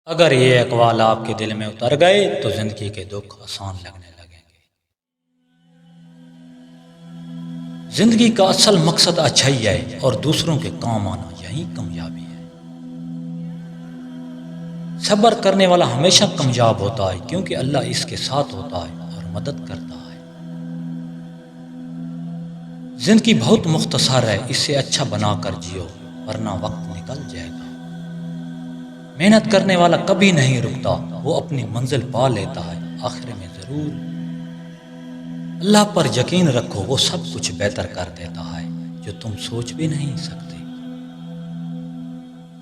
اگر یہ اقوال آپ کے دل میں اتر گئے تو زندگی کے دکھ آسان لگنے لگیں گے۔ زندگی کا اصل مقصد اچھائی ہے اور دوسروں کے کام آنا یہی کامیابی ہے۔ صبر کرنے والا ہمیشہ کامیاب ہوتا ہے کیونکہ اللہ اس کے ساتھ ہوتا ہے اور مدد کرتا ہے۔ زندگی بہت مختصر ہے، اسے اچھا بنا کر جیو ورنہ وقت نکل جائے گا۔ محنت کرنے والا کبھی نہیں رکتا، وہ اپنی منزل پا لیتا ہے آخر میں ضرور۔ اللہ پر یقین رکھو، وہ سب کچھ بہتر کر دیتا ہے جو تم سوچ بھی نہیں سکتے۔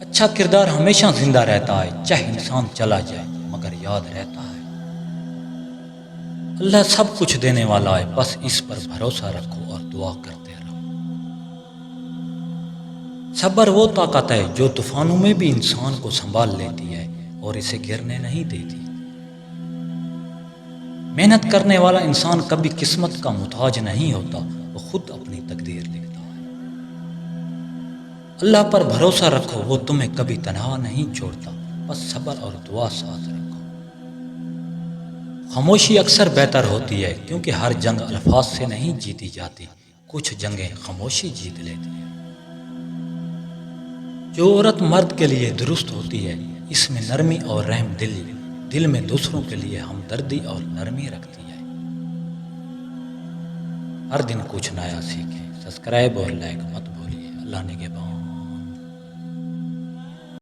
اچھا کردار ہمیشہ زندہ رہتا ہے، چاہے انسان چلا جائے مگر یاد رہتا ہے۔ اللہ سب کچھ دینے والا ہے، بس اس پر بھروسہ رکھو اور دعا کرتے رہو۔ صبر وہ طاقت ہے جو طوفانوں میں بھی انسان کو سنبھال لیتی ہے اور اسے گرنے نہیں دیتی۔ محنت کرنے والا انسان کبھی قسمت کا محتاج نہیں ہوتا، وہ خود اپنی تقدیر لکھتا ہے۔ اللہ پر بھروسہ رکھو، وہ تمہیں کبھی تنہا نہیں چھوڑتا، بس صبر اور دعا ساتھ رکھو۔ خاموشی اکثر بہتر ہوتی ہے کیونکہ ہر جنگ الفاظ سے نہیں جیتی جاتی، کچھ جنگیں خاموشی جیت لیتی ہے۔ جو عورت مرد کے لیے درست ہوتی ہے، اس میں نرمی اور رحم دل میں دوسروں کے لیے ہمدردی اور نرمی رکھتی ہے۔ ہر دن کچھ نیا سیکھیں، سبسکرائب اور لائک مت بھولیے۔ اللہ نگہبان۔